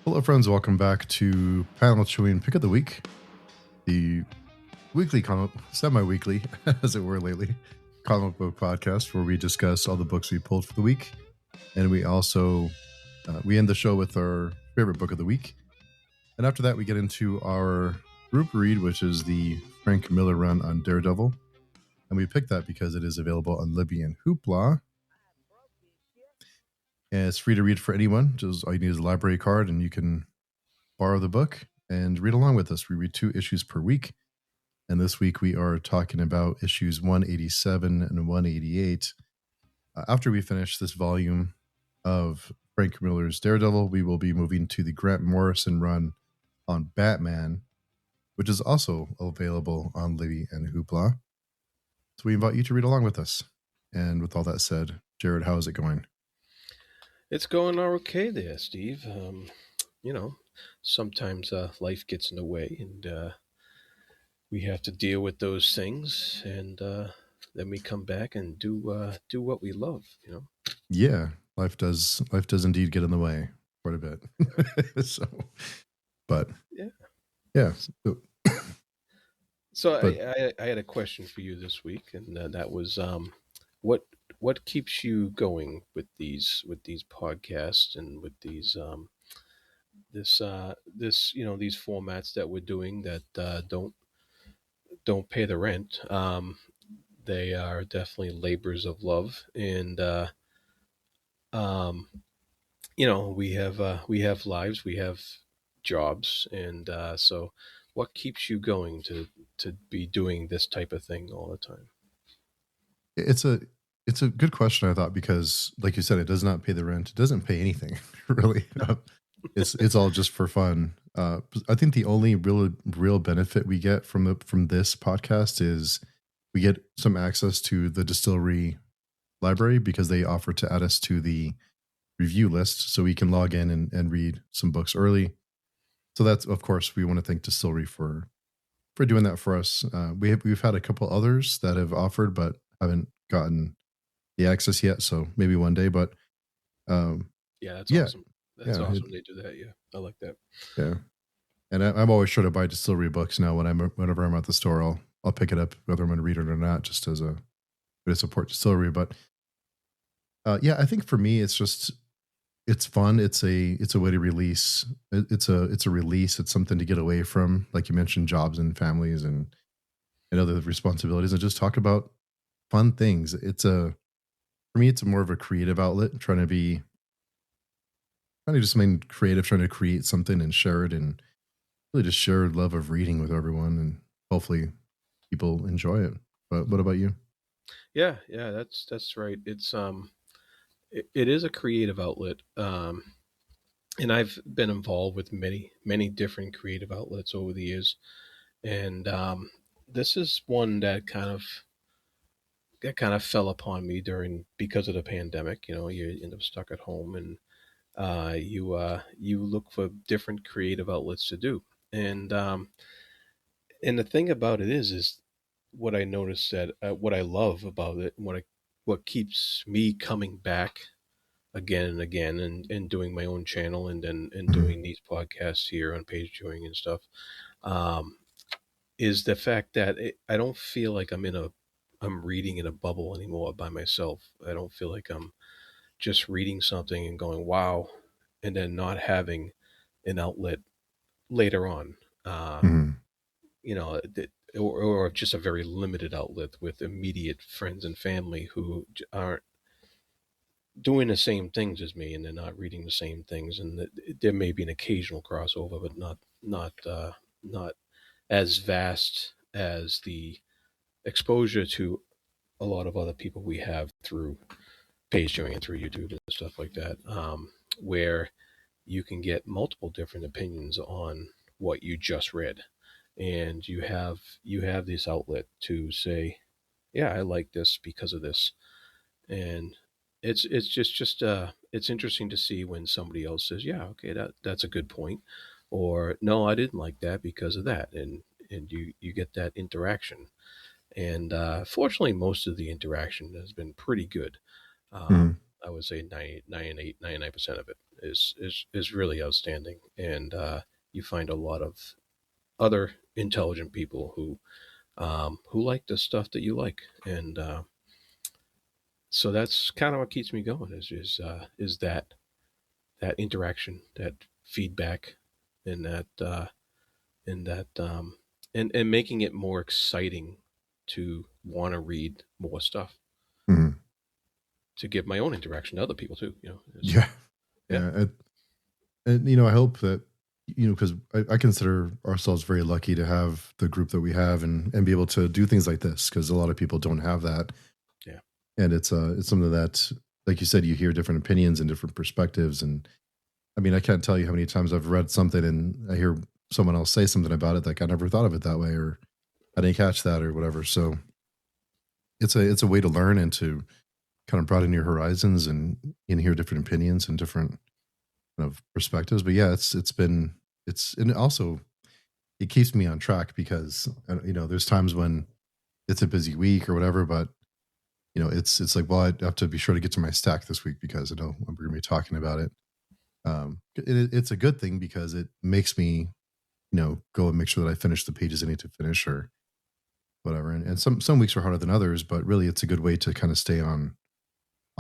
Hello, friends. Welcome back to Panel Chewing Pick of the Week, the weekly semi-weekly, as it were lately, comic book podcast where we discuss all the books we pulled for the week, and we also we end the show with our favorite book of the week, and after that we get into our group read, which is the Frank Miller run on Daredevil, and we picked that because it is available on Libby and Hoopla. And it's free to read for anyone. Just all you need is a library card, and you can borrow the book and read along with us. We read 2 issues per week. And this week we are talking about issues 187 and 188. After we finish this volume of Frank Miller's Daredevil, we will be moving to the Grant Morrison run on Batman, which is also available on Libby and Hoopla. So we invite you to read along with us. And with all that said, Jarrod, how is it going? It's going okay there, Steve. Sometimes life gets in the way, and we have to deal with those things, and then we come back and do what we love. Yeah, life does indeed get in the way quite a bit. So, but yeah. So But I had a question for you this week, and that was what keeps you going with these podcasts and with these these formats that we're doing that don't pay the rent. They are definitely labors of love, and we have lives, we have jobs, and so what keeps you going to be doing this type of thing all the time? it's a good question, I thought, because like you said, it does not pay the rent. It doesn't pay anything really. It's all just for fun. I think the only real benefit we get from this podcast is we get some access to the distillery library because they offer to add us to the review list, so we can log in and read some books early. So that's, of course, we want to thank distillery for doing that for us. We've had a couple others that have offered, but haven't gotten the access yet. So maybe one day. But Yeah, that's yeah, awesome. That's yeah, awesome they do that. Yeah, I like that. yeah. And I'm always sure to buy distillery books now. Whenever I'm at the store, I'll pick it up whether I'm going to read it or not, just as a way to support distillery. But yeah, I think for me, it's fun. It's a way to release. It's a release. It's something to get away from, like you mentioned, jobs and families and other responsibilities, and just talk about fun things. For me, it's more of a creative outlet, trying to do something creative, trying to create something and share it, and really just share love of reading with everyone, and hopefully people enjoy it. But what about you? Yeah, that's right. It is a creative outlet. And I've been involved with many different creative outlets over the years, and this is one that kind of fell upon me during because of the pandemic. You end up stuck at home, and you look for different creative outlets to do, and the thing about it is what I noticed that what I love about it, and what keeps me coming back again and again, and doing my own channel, and Mhm. doing these podcasts here on page viewing and stuff, um, is the fact that I don't feel like I'm reading in a bubble anymore by myself. I don't feel like I'm just reading something and going wow, and then not having an outlet later on. Uh, Mhm. or just a very limited outlet with immediate friends and family who aren't doing the same things as me, and they're not reading the same things, and there may be an occasional crossover, but not as vast as the exposure to a lot of other people we have through page viewing and through YouTube and stuff like that, where you can get multiple different opinions on what you just read, and you have this outlet to say, yeah, I like this because of this, and it's interesting to see when somebody else says, yeah, okay, that's a good point, or no, I didn't like that because of that, and you get that interaction, and fortunately most of the interaction has been pretty good. Mhm. I would say 99% of it is really outstanding, and you find a lot of other intelligent people who like the stuff that you like, and so that's kind of what keeps me going is that interaction, that feedback, and that and making it more exciting to want to read more stuff, Mhm. to give my own interaction to other people too. Yeah. Yeah, Yeah. And I hope that, because I consider ourselves very lucky to have the group that we have and be able to do things like this because a lot of people don't have that. yeah, And it's something that, like you said, you hear different opinions and different perspectives. And I mean, I can't tell you how many times I've read something and I hear someone else say something about it like I never thought of it that way, or I didn't catch that or whatever. So it's a way to learn and to kind of broaden your horizons and hear different opinions and different kind of perspectives. But yeah, it's and also it keeps me on track because there's times when it's a busy week or whatever, but it's like, well, I have to be sure to get to my stack this week because I know we're going to be talking about it. It's a good thing because it makes me go and make sure that I finish the pages I need to finish or whatever. And some weeks are harder than others, but really it's a good way to kind of stay on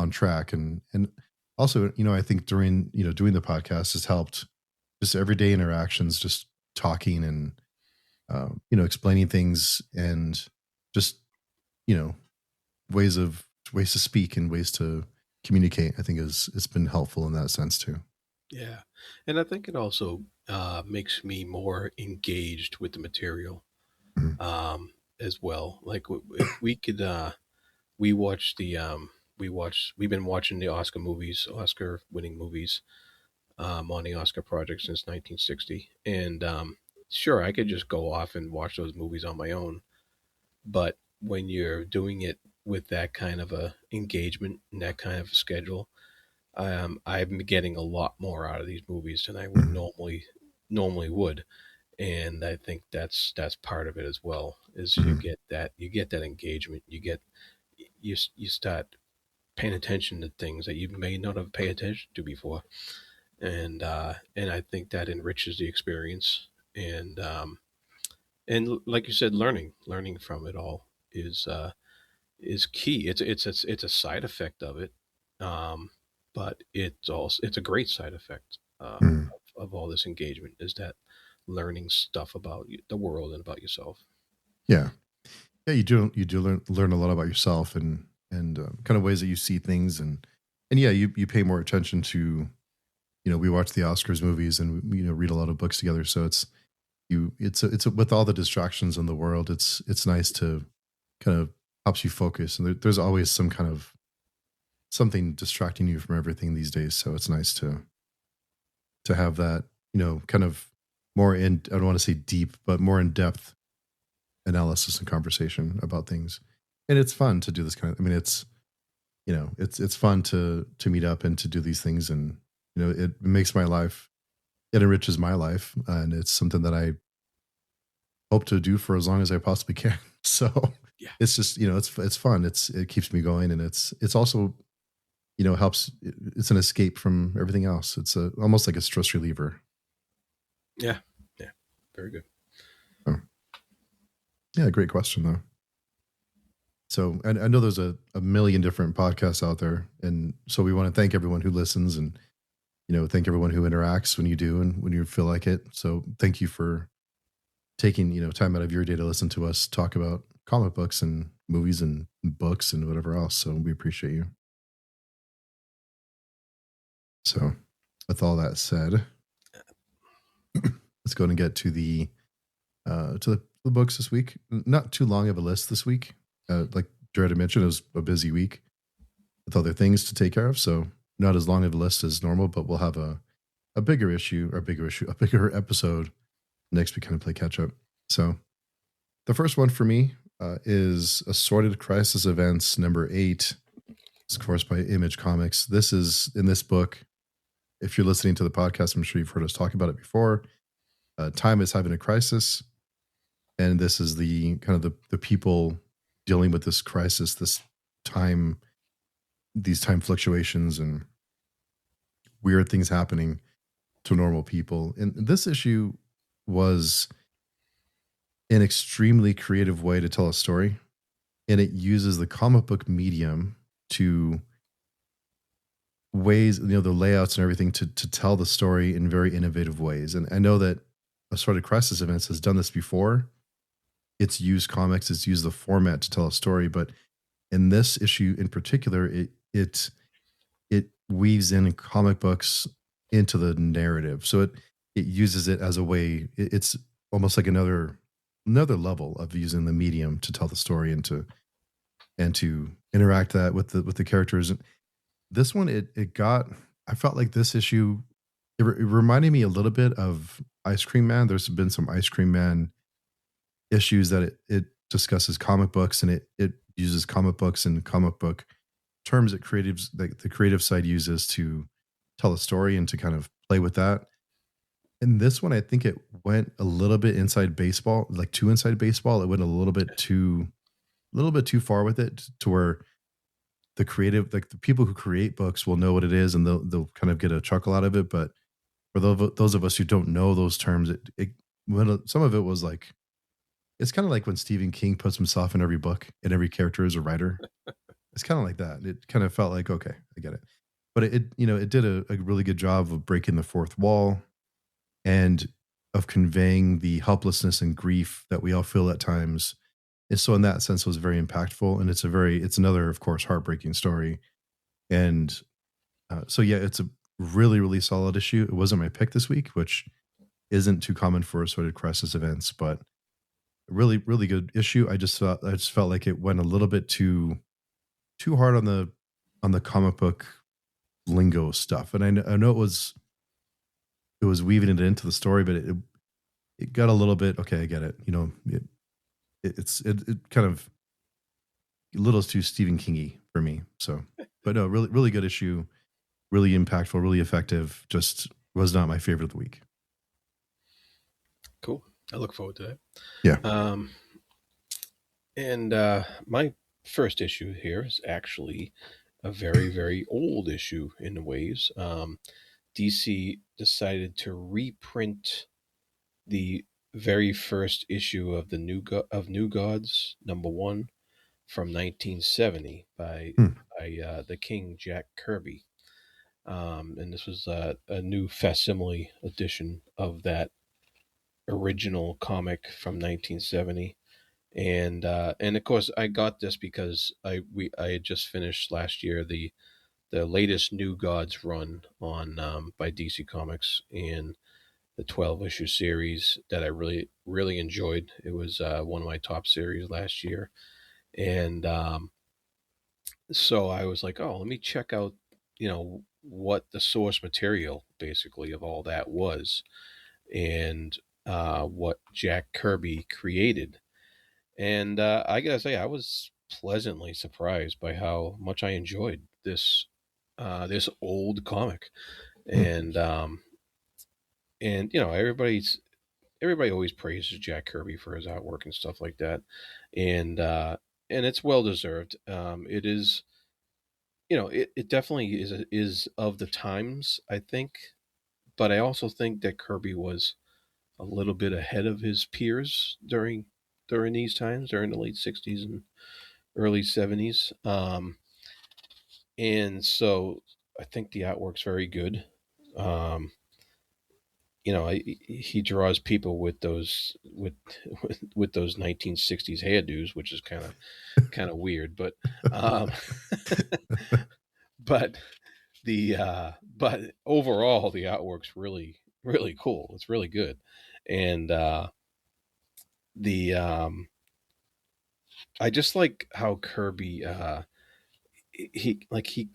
track. And also, I think during doing the podcast has helped just everyday interactions, just talking and explaining things and just you know ways to speak and ways to communicate. I think is it's been helpful in that sense too. yeah. And I think it also makes me more engaged with the material Mhm. as well. Like if we could, we watch the we've been watching the Oscar winning movies on the Oscar project since 1960, and sure, I could just go off and watch those movies on my own. But when you're doing it with that kind of a engagement and that kind of a schedule, I'm getting a lot more out of these movies than I would Mhm. normally would, and I think that's part of it as well. Is Mhm. you get that engagement, you start paying attention to things that you may not have paid attention to before, and I think that enriches the experience, and like you said, learning from it all is key. It's a side effect of it, um, but it's a great side effect Mhm. of all this engagement is that learning stuff about the world and about yourself. Yeah, yeah, you do learn a lot about yourself and kind of ways that you see things and yeah, you pay more attention to we watch the Oscars movies and we read a lot of books together, so with all the distractions in the world, it's nice to kind of helps you focus, and there's always some kind of something distracting you from everything these days. So it's nice to have that, kind of more in I don't want to say deep, but more in depth analysis and conversation about things. And it's fun to do this kind of I mean it's fun to meet up and to do these things and it makes my life it enriches my life and it's something that I hope to do for as long as I possibly can. So Yeah, it's just, it's fun. It keeps me going and it's also, helps it's an escape from everything else. It's almost like a stress reliever. yeah, yeah. Very good. Oh, yeah, great question though. So I know there's a million different podcasts out there. And so we want to thank everyone who listens and, thank everyone who interacts when you do and when you feel like it. So thank you for taking, time out of your day to listen to us talk about comic books and movies and books and whatever else. So we appreciate you. So with all that said, let's go and get to the books this week. Not too long of a list this week. Like Jared had mentioned, it was a busy week with other things to take care of. So not as long of a list as normal, but we'll have a a bigger episode next week, kind of play catch up. So the first one for me is Assorted Crisis Events number 8. It's of course by Image Comics. This is in this book. If you're listening to the podcast, I'm sure you've heard us talk about it before. Time is having a crisis, and this is the kind of the people dealing with this crisis, this time these time fluctuations and weird things happening to normal people. And this issue was an extremely creative way to tell a story, and it uses the comic book medium to ways, the layouts and everything to tell the story in very innovative ways. And I know that Assorted Crisis Events has done this before. It's used comics, it's used the format to tell a story, but in this issue in particular, it weaves in comic books into the narrative. So it uses it as a way. It's almost like another level of using the medium to tell the story and to interact that with the characters. This one, it got. I felt like this issue. It reminded me a little bit of Ice Cream Man. There's been some Ice Cream Man issues that it discusses comic books, and it uses comic books and comic book terms that creatives the creative side uses to tell a story and to kind of play with that. And this one, I think it went a little bit inside baseball, like too inside baseball. It went a little bit too far with it to where the creative, like the people who create books, will know what it is and they'll kind of get a chuckle out of it. But for those of us who don't know those terms, some of it was like it's kind of like when Stephen King puts himself in every book and every character is a writer. It's kind of like that. It kind of felt like, okay, I get it. But it did a really good job of breaking the fourth wall and of conveying the helplessness and grief that we all feel at times. And so in that sense, it was very impactful. And it's another, of course, heartbreaking story. And so, yeah, it's a really, really solid issue. It wasn't my pick this week, which isn't too common for Assorted Crisis Events, but really, really good issue. I just felt like it went a little bit too hard on the comic book lingo stuff. And I know it was weaving it into the story, but it got a little bit, okay, I get it. It kind of a little too Stephen Kingy for me. So, but no, really, really good issue, really impactful, really effective. Just was not my favorite of the week. Cool. I look forward to Yeah. that. And my first issue here is actually a very, very old issue in ways. DC decided to reprint the very first issue of New Gods #1 from 1970 Hmm. by the King Jack Kirby, and this was a new facsimile edition of that original comic from 1970. And of course I got this because I had just finished last year the latest New Gods run on by DC Comics, and the 12 issue series that I really really enjoyed. It was one of my top series last year, and so I was like, oh, let me check out, what the source material basically of all that was, and what Jack Kirby created. And I gotta say, I was pleasantly surprised by how much I enjoyed this old comic. Hmm. And everybody always praises Jack Kirby for his artwork and stuff like that, and it's well deserved. It is, it definitely is of the times, I think, but I also think that Kirby was a little bit ahead of his peers during these times, during the late '60s and early '70s. And so I think the artwork's very good. Um, he draws people with those with those 1960s hairdos, which is kind of weird, um, but but overall the artwork's really really cool. It's really good, and the I just like how Kirby he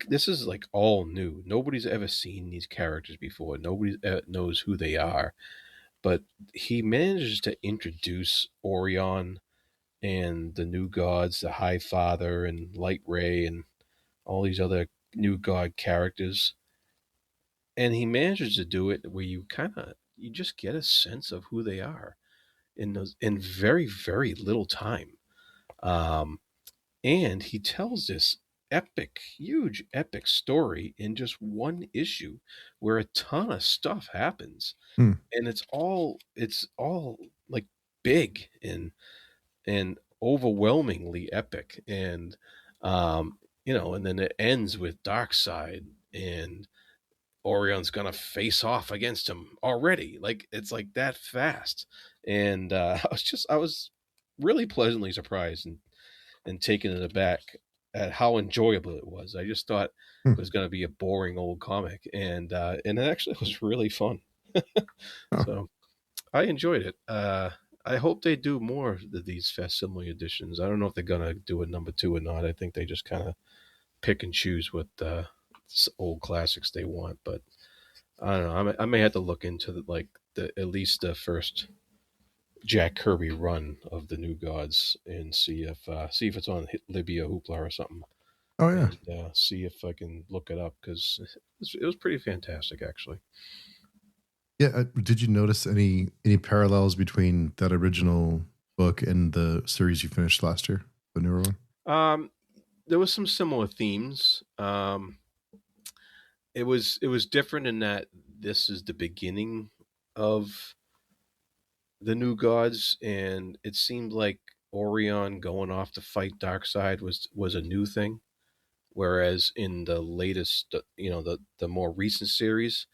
this is like all new. Nobody's ever seen these characters before. Nobody knows who they are, but he manages to introduce Orion and the new gods, the High Father and Light Ray and all these other new god characters, and he manages to do it where you just get a sense of who they are in very very little time. Um, and he tells this. epic, huge epic story in just one issue where a ton of stuff happens, Hmm. and it's all like big and overwhelmingly epic, and and then it ends with Darkseid, and Orion's gonna face off against him already. Like it's like that fast, and I was really pleasantly surprised and taken it aback at how enjoyable it was. I just thought Hmm. it was going to be a boring old comic, and it actually was really fun. Oh. So I enjoyed it. I hope they do more of these facsimile editions. I don't know if they're going to do a number two or not. I think they just kind of pick and choose what old classics they want. But I don't know. I may have to look into the at least the first Jack Kirby run of the New Gods and see if it's on Libya Hoopla or something, Oh yeah. and see if I can look it up because it was pretty fantastic actually. Yeah. Did you notice any parallels between that original book and the series you finished last year, the newer one? Um, there was some similar themes. It was different in that this is the beginning of the New Gods, and it seemed like Orion going off to fight Darkseid was a new thing. Whereas in the latest, the more recent series,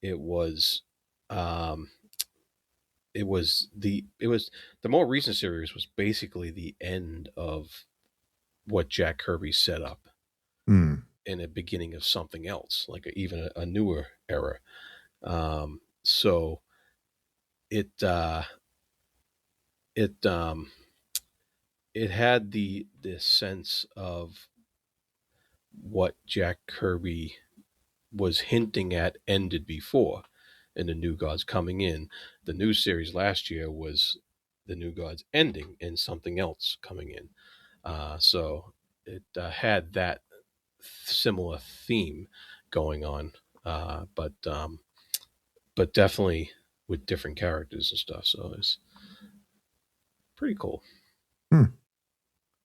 it was, um, the more recent series was basically the end of what Jack Kirby set up Hmm. in a beginning of something else, like even a newer era. So it it it had the sense of what Jack Kirby was hinting at ended before, and the New Gods coming in. The new series last year was the New Gods ending and something else coming in. So it had that similar theme going on, but definitely with different characters and stuff. So it's pretty cool. Hmm.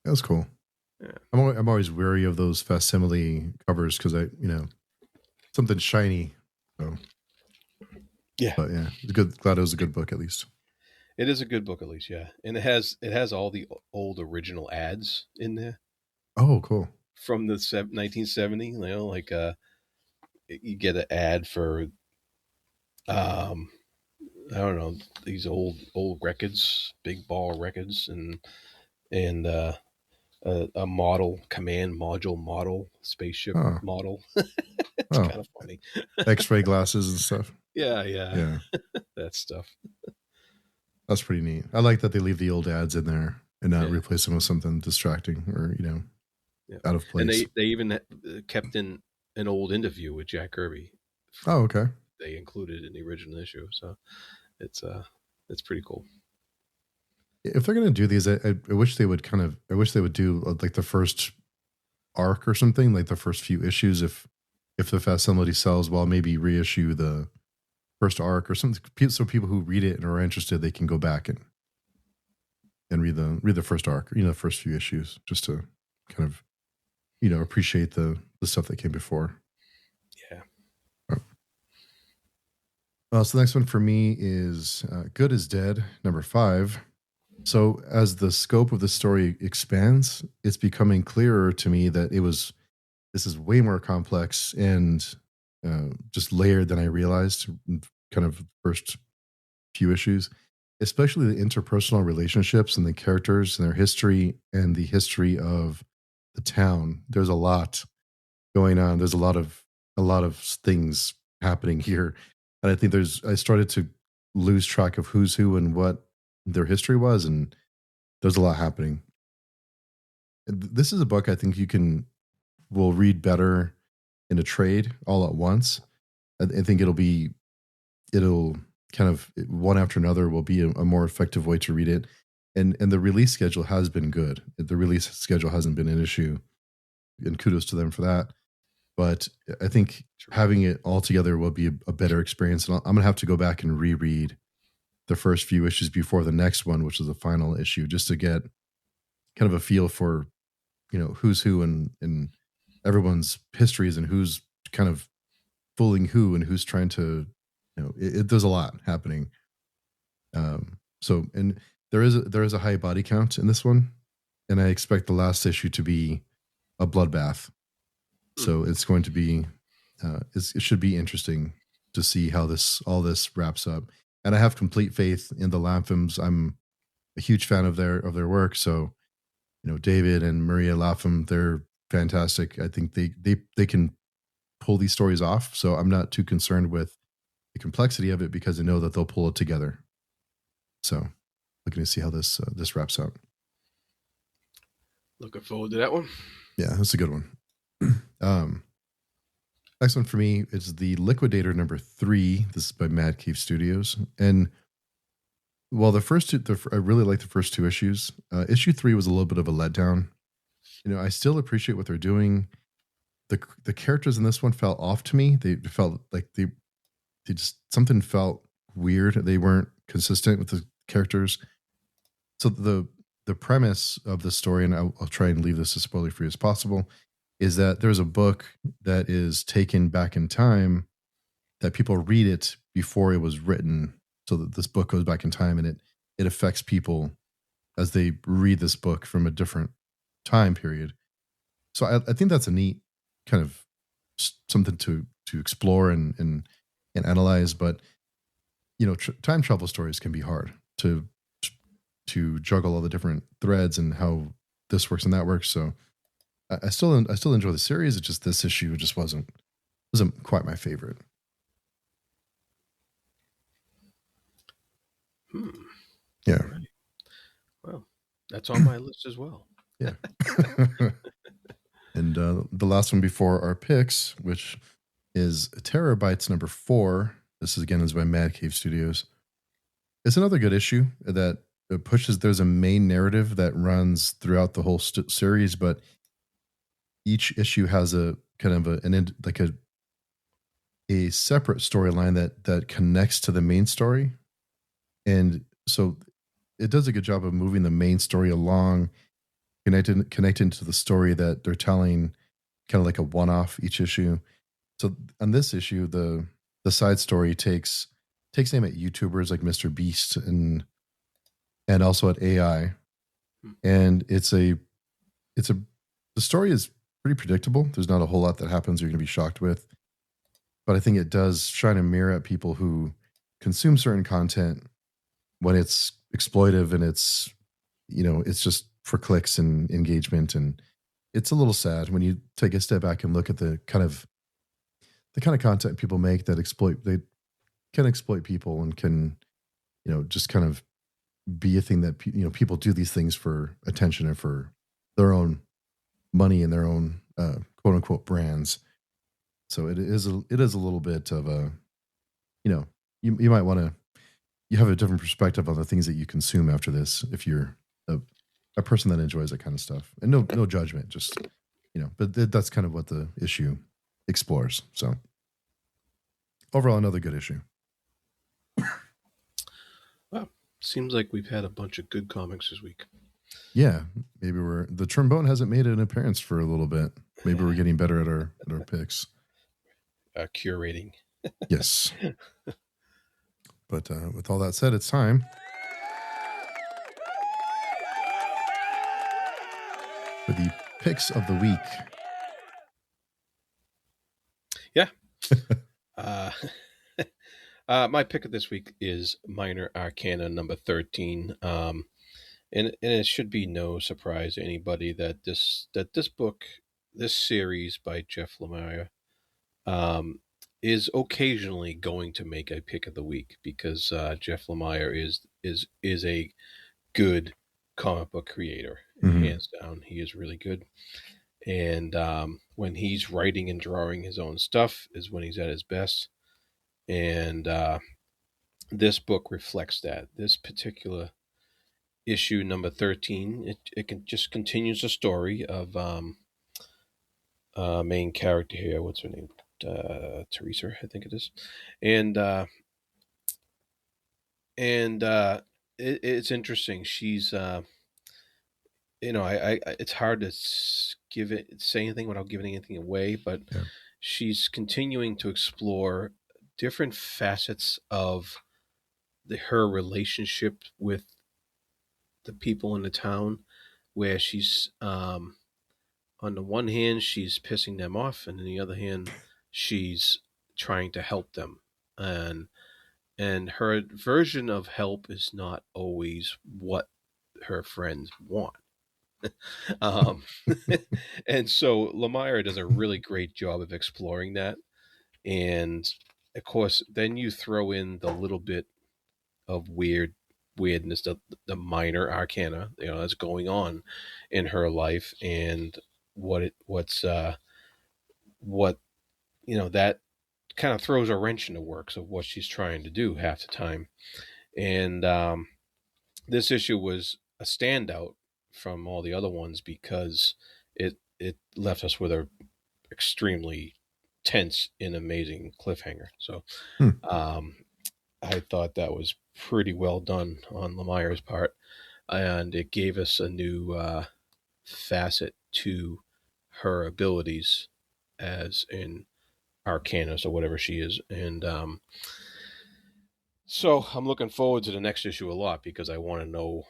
That's cool. Yeah. I'm always wary of those facsimile covers because something shiny. So, Yeah. but yeah, it's good. Glad it was a good book at least. It is a good book, at least, yeah, and it has all the old original ads in there Oh, cool. from the 1970. Like you get an ad for I don't know, these old records, big ball records, and a model command module model spaceship Oh, model. It's oh, kind of funny. X-ray glasses and stuff. Yeah, yeah, Yeah, that stuff. that's pretty neat. I like that they leave the old ads in there and not Yeah, replace them with something distracting or yeah, out of and place. they even kept in an old interview with Jack Kirby. Oh, okay. They included in the original issue, so it's it's pretty cool. If they're gonna do these, I wish they would I wish they would do like the first arc or something, like the first few issues. If the facsimile sells well, maybe reissue the first arc or something, so people who read it and are interested, they can go back and read the first arc, the first few issues, just to kind of appreciate the stuff that came before. Yeah. So the next one for me is Good is Dead, number 5. So as the scope of the story expands, it's becoming clearer to me that this is way more complex and just layered than I realized. Kind of first few issues, especially the interpersonal relationships and the characters and their history and the history of the town. There's a lot going on. There's a lot of things happening here, and I think I started to lose track of who's who and what their history was, and there's a lot happening. This is a book I think you will read better in a trade all at once. I think it'll kind of one after another will be a more effective way to read it. And the release schedule has been good. The release schedule hasn't been an issue, and kudos to them for that. But I think having it all together will be a better experience. And I'm gonna have to go back and reread the first few issues before the next one, which is the final issue, just to get kind of a feel for who's who and everyone's histories and who's kind of fooling who and who's trying to, there's a lot happening. And there is a high body count in this one, and I expect the last issue to be a bloodbath. So it's going to be, it should be interesting to see how all this wraps up. And I have complete faith in the Latham's. I'm a huge fan of their work. So, David and Maria Lapham, they're fantastic. I think they can pull these stories off. So I'm not too concerned with the complexity of it because I know that they'll pull it together. So looking to see how this wraps out. Looking forward to that one. Yeah, that's a good one. Next one for me is The Liquidator #3. This is by Mad Cave Studios. And while the first two, I really like the first two issues. Issue 3 was a little bit of a letdown. I still appreciate what they're doing. The characters in this one felt off to me. They felt like they just, something felt weird. They weren't consistent with the characters. So the premise of the story, and I'll try and leave this as spoiler free as possible, is that there's a book that is taken back in time that people read it before it was written. So that this book goes back in time and it affects people as they read this book from a different time period. So I think that's a neat kind of something to explore and analyze. But time travel stories can be hard to juggle all the different threads and how this works and that works. So I still enjoy the series. It's just this issue just wasn't quite my favorite. Yeah. Right. Well, that's on my list as well. Yeah. And the last one before our picks, which is Terabytes #4. This is by Mad Cave Studios. It's another good issue that pushes. There's a main narrative that runs throughout the whole series, but each issue has a kind of a separate storyline that connects to the main story, and so it does a good job of moving the main story along, connecting to the story that they're telling, kind of like a one-off each issue. So on this issue, the side story takes aim at YouTubers like Mr. Beast and also at AI, and the story is pretty predictable. There's not a whole lot that happens you're going to be shocked with, but I think it does shine a mirror at people who consume certain content when it's exploitive and it's just for clicks and engagement. And it's a little sad when you take a step back and look at the kind of content people make that they can exploit people and can, just kind of be a thing that, people do these things for attention and for their own money and their own quote unquote brands. So it is a little bit of a, you might want to, you have a different perspective on the things that you consume after this, if you're a person that enjoys that kind of stuff. And no judgment, just, but that's kind of what the issue explores. So overall, another good issue. Well, seems like we've had a bunch of good comics this week. Yeah, maybe the trombone hasn't made an appearance for a little bit. Maybe we're getting better at our picks. Curating. Yes. But with all that said, it's time for the picks of the week. Yeah. My pick of this week is Minor Arcana #13. And it should be no surprise to anybody that this book, this series by Jeff Lemire, is occasionally going to make a pick of the week because Jeff Lemire is a good comic book creator, hands down. He is really good, and when he's writing and drawing his own stuff is when he's at his best. And this book reflects that. This particular issue #13, it just continues the story of main character here. What's her name? Teresa, I think it is. And it's interesting. She's I it's hard to say anything without giving anything away, but Yeah. she's continuing to explore different facets of her relationship with the people in the town, where she's on the one hand she's pissing them off, and on the other hand she's trying to help them, and her version of help is not always what her friends want. um, and so Lemire does a really great job of exploring that, and of course then you throw in the little bit of weirdness, the minor arcana, that's going on in her life, and what that kind of throws a wrench in the works of what she's trying to do half the time. And this issue was a standout from all the other ones because it left us with a extremely tense and amazing cliffhanger. So Hmm. I thought that was pretty well done on Lemire's part, and it gave us a new facet to her abilities as in Arcanist or whatever she is. And so I'm looking forward to the next issue a lot because I want to know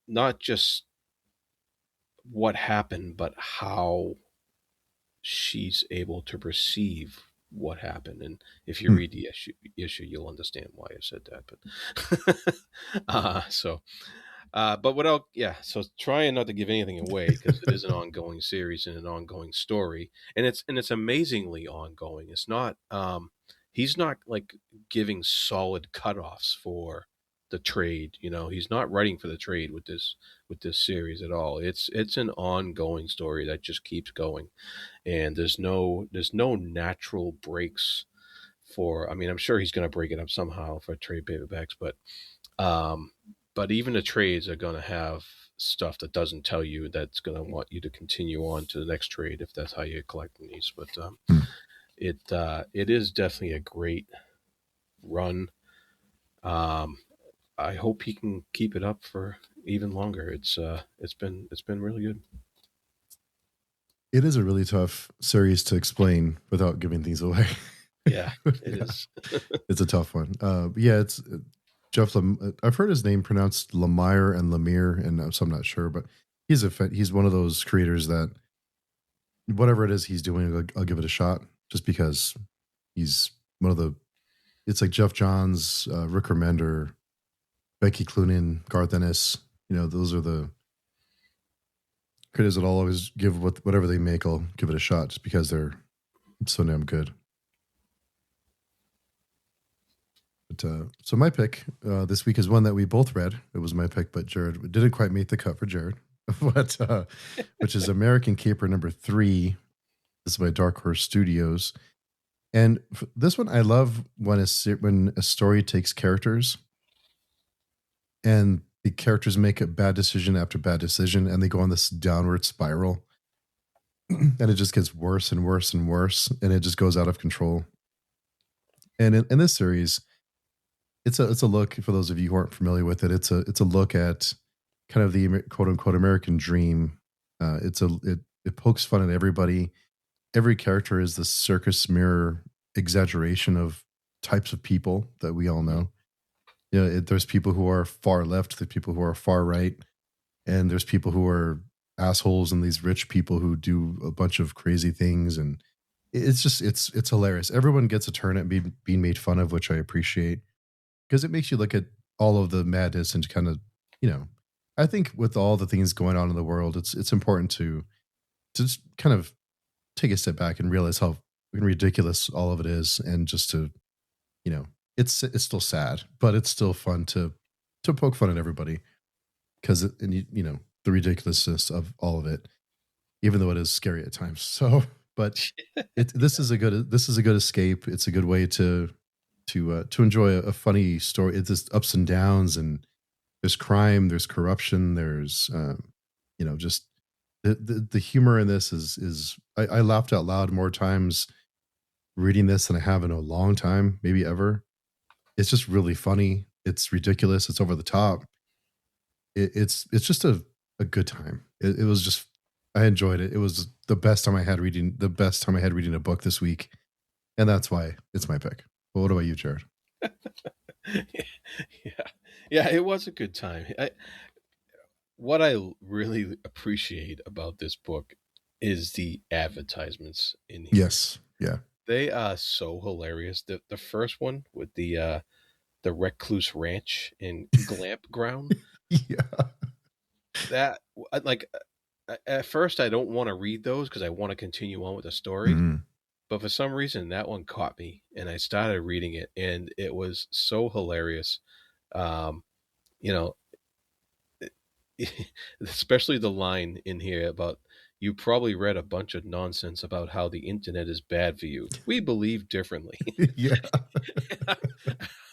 not just what happened, but how she's able to perceive what happened. And if you Hmm. read the issue, you'll understand why I said that. But but without, yeah. So trying not to give anything away because it is an ongoing series and an ongoing story, and it's amazingly ongoing. It's not. He's not like giving solid cutoffs for the trade. He's not writing for the trade with this series at all. It's an ongoing story that just keeps going, and there's no natural breaks for. I mean, I'm sure he's going to break it up somehow for trade paperbacks, um, but even the trades are going to have stuff that doesn't tell you that's going to want you to continue on to the next trade if that's how you're collecting these. But Hmm. it is definitely a great run. Um, I hope he can keep it up for even longer. It's been really good. It is a really tough series to explain without giving things away. Yeah, it Yeah, is. it's a tough one. Yeah, it's Jeff. I've heard his name pronounced Lemire and Lemire, and so I'm not sure, but he's one of those creators that whatever it is he's doing, I'll give it a shot, just because he's one of the. It's like Jeff Johns, Rick Remender, Becky Cloonan, Garth Ennis. Those are the creators that I'll always give whatever they make. I'll give it a shot just because they're so damn good. But so my pick this week is one that we both read. It was my pick, but Jarrod didn't quite make the cut for Jarrod. but which is American Caper #3. This is by Dark Horse Studios, and this one I love when a story takes characters and the characters make a bad decision after bad decision, and they go on this downward spiral, and it just gets worse and worse and worse, and it just goes out of control. And in this series, it's a look for those of you who aren't familiar with it. It's a look at kind of the quote unquote American dream. It pokes fun at everybody. Every character is the circus mirror exaggeration of types of people that we all know. There's people who are far left, there's people who are far right, and there's people who are assholes and these rich people who do a bunch of crazy things, and it's hilarious. Everyone gets a turn at being made fun of, which I appreciate because it makes you look at all of the madness and kind of, I think with all the things going on in the world, it's important to just kind of take a step back and realize how ridiculous all of it is, and just to, you know, it's still sad, but it's still fun to poke fun at everybody because the ridiculousness of all of it, even though it is scary at times. So, but this is a good escape. It's a good way to enjoy a funny story. It's just ups and downs, and there's crime, there's corruption, there's just the humor in this is I laughed out loud more times reading this than I have in a long time, maybe ever. It's just really funny. It's ridiculous. It's over the top. It's just a good time. It was just I enjoyed it. It was the best time I had reading a book this week, and that's why it's my pick. But what about you, Jared? Yeah, yeah, it was a good time. What I really appreciate about this book is the advertisements in here. Yes. Yeah. They are so hilarious. The first one with the Recluse Ranch in Glamp Ground, Yeah. that like at first I don't want to read those because I want to continue on with the story. Mhm. But for some reason, that one caught me, and I started reading it, and it was so hilarious. Um, you know, especially the line in here about you probably read a bunch of nonsense about how the internet is bad for you. We believe differently. Yeah.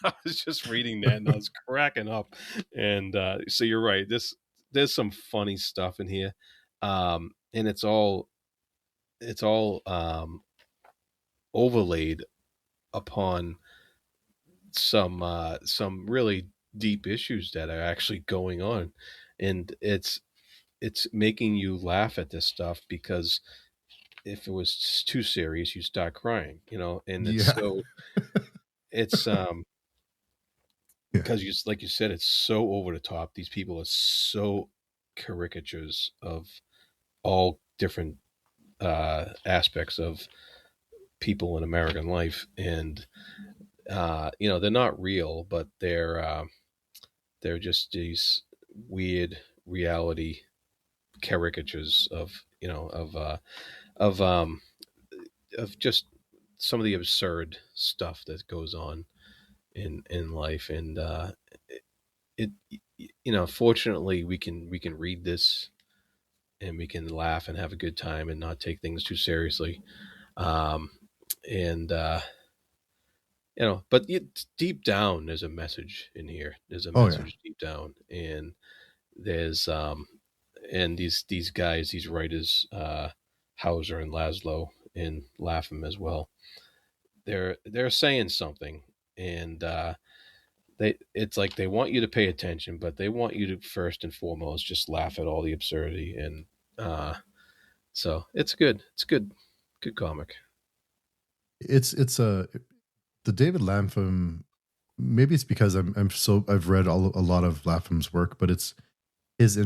I was just reading that and I was cracking up. And so you're right. There's some funny stuff in here, and it's all overlaid upon some really deep issues that are actually going on, and it's making you laugh at this stuff because if it was too serious, you start crying, and Yeah. it's Yeah. because you like you said, it's so over the top. These people are so caricatures of all different aspects of people in American life, and they're not real, but they're just these weird reality caricatures of of just some of the absurd stuff that goes on in life, and it fortunately we can read this and we can laugh and have a good time and not take things too seriously, um and but deep down there's a message in here. There's a Oh yeah. message deep down, and there's and these guys, these writers, Hauser and Laszlo and Lapham as well, they're saying something, and it's like they want you to pay attention, but they want you to first and foremost just laugh at all the absurdity, and uh so it's good. It's good comic. It's a the David Lapham. Maybe it's because I've read a lot of Lapham's work, but it's his.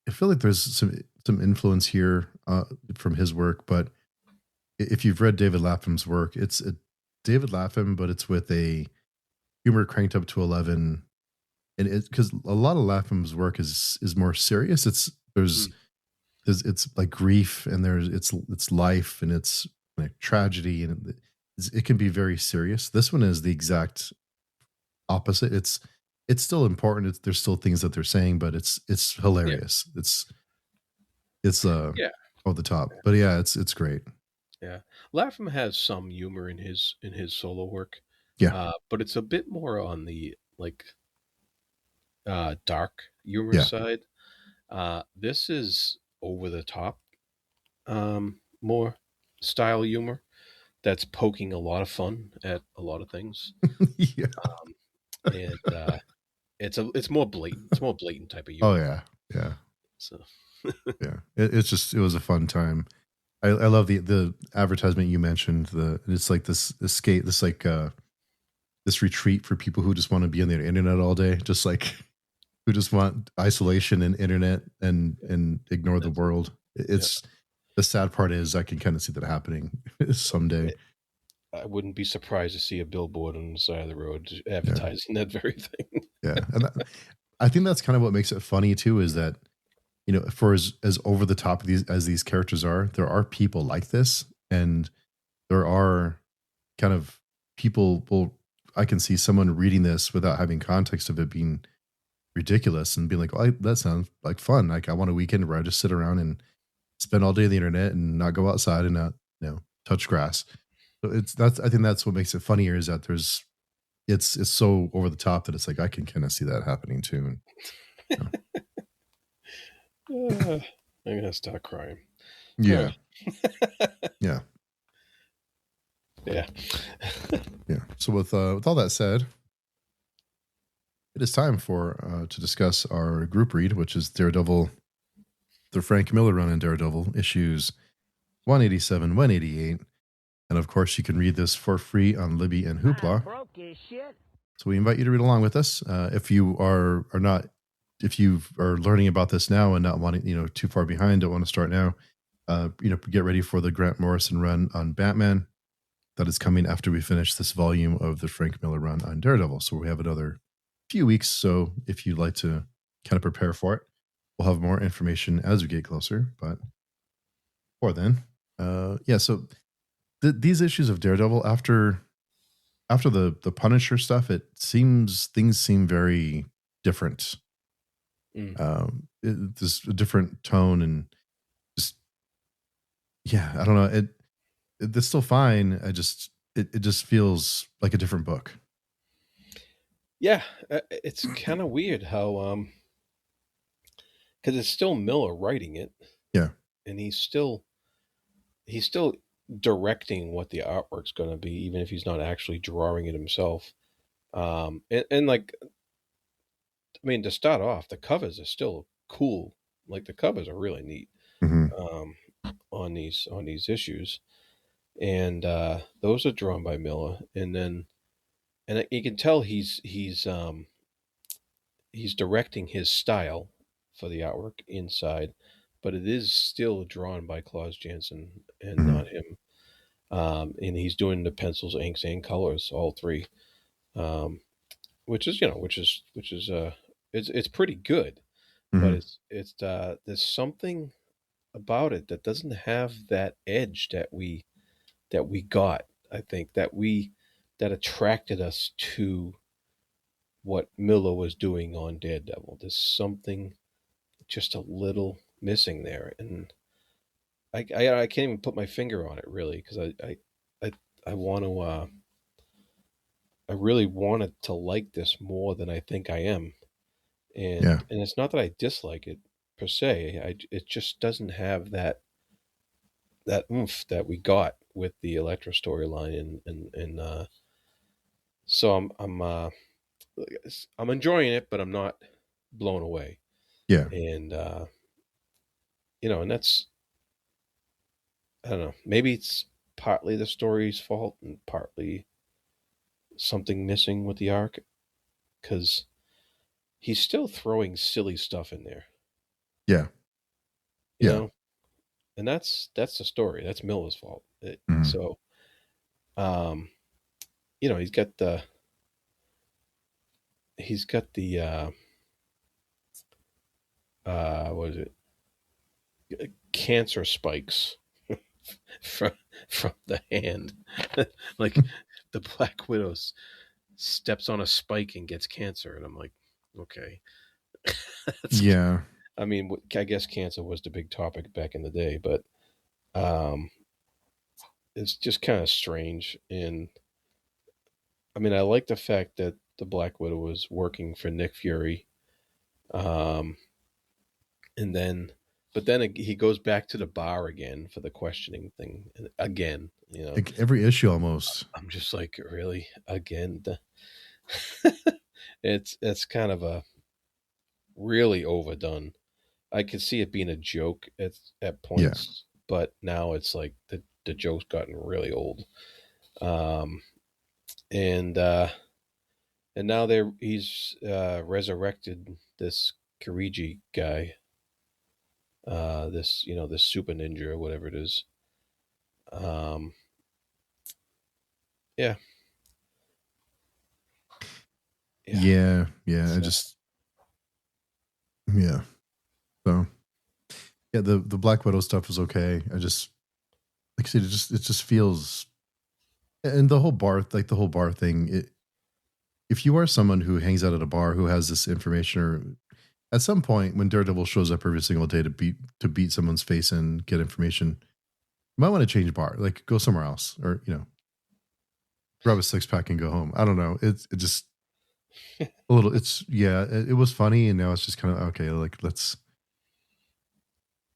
I feel like there's some influence here from his work, but if you've read David Lapham's work, it's a David Lapham, but it's with a humor cranked up to 11, and it because a lot of Lapham's work is more serious. Mm, It's like grief, and it's life, and it's like tragedy, and it can be very serious. This one is the exact opposite. It's still important. There's still things that they're saying, but it's yeah, hilarious. It's yeah, over the top, but yeah, it's great. yeah. Lapham has some humor in his solo work, Yeah, but it's a bit more on the like dark humor yeah, side. This is over the top, more style humor that's poking a lot of fun at a lot of things, yeah. and it's more blatant. It's more blatant type of Oh humor. yeah, yeah, So yeah. It was a fun time. I love the advertisement you mentioned. It's like this skate this like this retreat for people who just want to be on the internet all day, just like who just want isolation and internet and ignore the that's world. yeah. It's the sad part is I can kind of see that happening someday. I wouldn't be surprised to see a billboard on the side of the road Yeah, advertising that very thing. yeah, and I think that's kind of what makes it funny too. Is that for as over the top of these characters are, there are people like this, and there are kind of people. Well, I can see someone reading this without having context of it being ridiculous and being like, "Oh, that sounds like fun. Like I want a weekend where I just sit around and spend all day on the internet and not go outside and not touch grass." So I think that's what makes it funnier is that it's so over the top that it's like I can kind of see that happening too. And, I'm gonna start crying. yeah, Huh. yeah, Yeah. yeah. So with all that said, it is time for to discuss our group read, which is Daredevil the Frank Miller run in Daredevil, issues 187, 188. And of course, you can read this for free on Libby and Hoopla. So we invite you to read along with us. If you are not, if you are learning about this now and not wanting, too far behind, don't want to start now, get ready for the Grant Morrison run on Batman that is coming after we finish this volume of the Frank Miller run on Daredevil. So we have another few weeks. So if you'd like to kind of prepare for it, we'll have more information as we get closer. But before then, so these issues of Daredevil after the Punisher stuff, things seem very different. There's a different tone and just, I don't know. It's still fine. It just feels like a different book. Yeah, it's kind of weird how because it's still Miller writing it. Yeah, and he's still directing what the artwork's going to be, even if he's not actually drawing it himself. And like, I mean, to start off, the covers are still cool. Like the covers are really neat on these issues, and those are drawn by Miller. And you can tell he's directing his style for the artwork inside, but it is still drawn by Klaus Janson and not him. And he's doing the pencils, inks, and colors, all three, which is it's pretty good, but it's there's something about it that doesn't have that edge that we got. I think that attracted us to what Miller was doing on Daredevil. There's something just a little missing there, and I can't even put my finger on it really, because I want to I really wanted to like this more than I think I am, and it's not that I dislike it per se. It just doesn't have that oomph that we got with the Elektra storyline, and so I'm enjoying it, but I'm not blown away. Yeah, and and that's, I don't know, maybe it's partly the story's fault and partly something missing with the arc, because he's still throwing silly stuff in there. Yeah. You know? And that's the story. That's Miller's fault. So, he's got the what is it? Cancer spikes from the hand. Like the Black Widow steps on a spike and gets cancer, and I'm like, okay. Yeah. I mean, I guess cancer was the big topic back in the day, but it's just kind of strange. And I mean, I like the fact that the Black Widow was working for Nick Fury, and then he goes back to the bar again for the questioning thing again. Like every issue almost. I'm just like, really, again? It's kind of a really overdone. I could see it being a joke at points, but now it's like the joke's gotten really old. And now he's resurrected this Kirigi guy, this super ninja or whatever it is. Yeah. Yeah. I just so the Black Widow stuff was okay. I just, like I said, it just feels, and the whole bar thing, if you are someone who hangs out at a bar who has this information, or at some point when Daredevil shows up every single day to beat someone's face and get information, you might want to change bar, like go somewhere else, or grab a 6-pack and go home. I don't know. It just a little. It was funny, and now it's just kind of okay. Like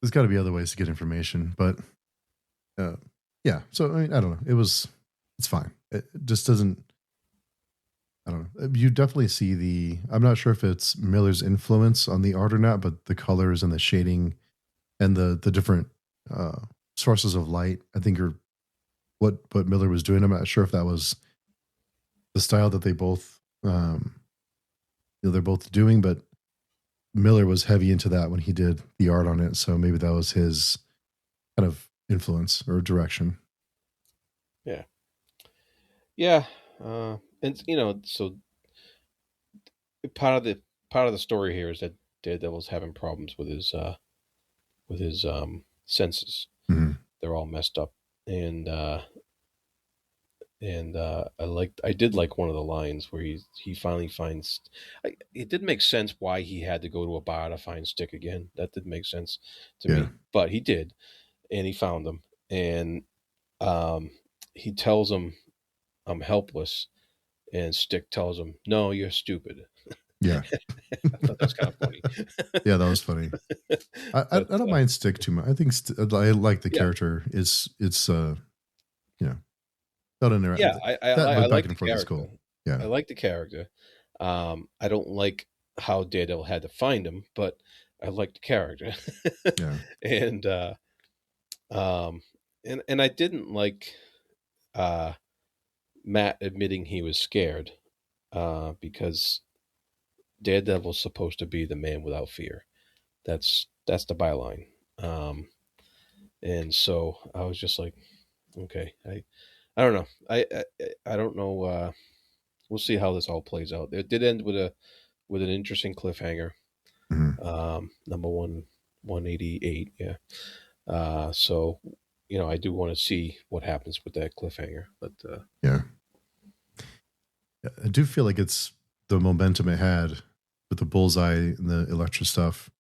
there's got to be other ways to get information, but So I mean, I don't know. It's fine. It just doesn't. I don't know. You definitely see I'm not sure if it's Miller's influence on the art or not, but the colors and the shading and the different sources of light, I think, are what Miller was doing. I'm not sure if that was the style that they both they're both doing, but Miller was heavy into that when he did the art on it. So maybe that was his kind of influence or direction. Yeah, yeah, and so part of the story here is that Daredevil's having problems with his senses. Mm-hmm. They're all messed up, and I did like one of the lines where he finally finds. It did make sense why he had to go to a bar to find Stick again. That did make sense to Yeah. me, but he did, and he found him, and um, he tells him, "I'm helpless," and Stick tells him, "No, you're stupid." Yeah. I thought that was kind of funny. Yeah, that was funny. I But don't mind Stick too much. I think I like the yeah, character. It's you know not interact yeah, that I but back like the and forth is character. cool. Yeah. I like the character. I don't like how Daredevil had to find him, but I like the character. Yeah. and um, and I didn't like uh, Matt admitting he was scared because Daredevil's supposed to be the man without fear. That's the byline. And so I was just like, okay, I don't know. I don't know. We'll see how this all plays out. It did end with an interesting cliffhanger. Mm-hmm. Number 188. Yeah. So I do want to see what happens with that cliffhanger. But Yeah. I do feel like it's the momentum it had with the bullseye and the Electra stuff.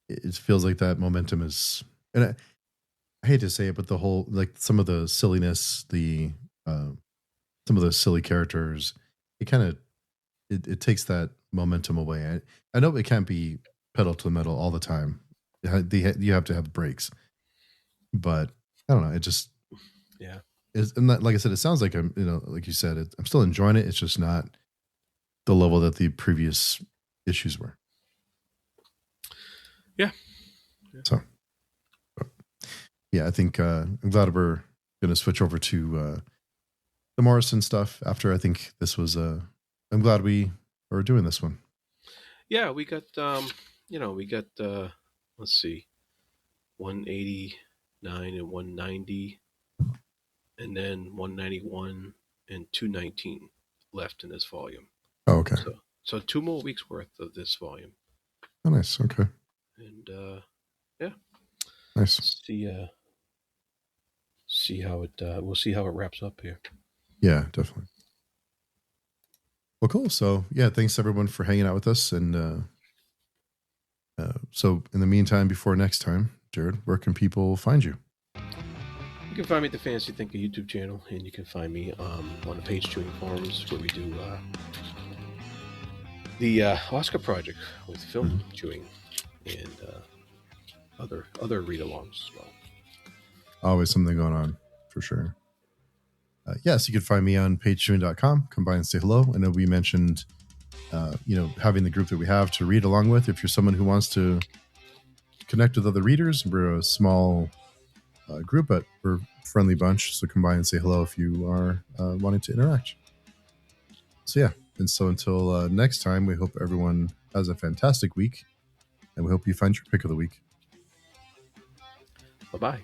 It feels like that momentum is, and I hate to say it, but the whole, like, some of the silliness, the uh, some of those silly characters, it kind of it takes that momentum away. I know it can't be pedal to the metal all the time. You have to have breaks, but I don't know. It just yeah, is, and like I said, it sounds like I'm, like you said, I'm still enjoying it. It's just not the level that the previous issues were. yeah, So, yeah, I think I'm glad we're going to switch over to the Morrison stuff after. I think this was I'm glad we are doing this one. yeah. We got we got let's see, 189 and 190, and then 191 and 219 left in this volume. Oh, okay. So 2 more weeks worth of this volume. Oh, nice. Okay. And yeah, Nice. See how it. We'll see how it wraps up here. Yeah, definitely. Well, cool. So, yeah, thanks everyone for hanging out with us. And so, in the meantime, before next time, Jared, where can people find you? You can find me at the Fantasy Thinker YouTube channel, and you can find me on the Page Chewing forums where we do the Oscar Project with film chewing and other read-alongs as well. Always something going on, for sure. Yes, you can find me on pagechewing.com. Come by and say hello. I know we mentioned, having the group that we have to read along with. If you're someone who wants to connect with other readers, we're a small group, but we're a friendly bunch. So come by and say hello if you are wanting to interact. So yeah, and so until next time, we hope everyone has a fantastic week, and we hope you find your pick of the week. Bye-bye.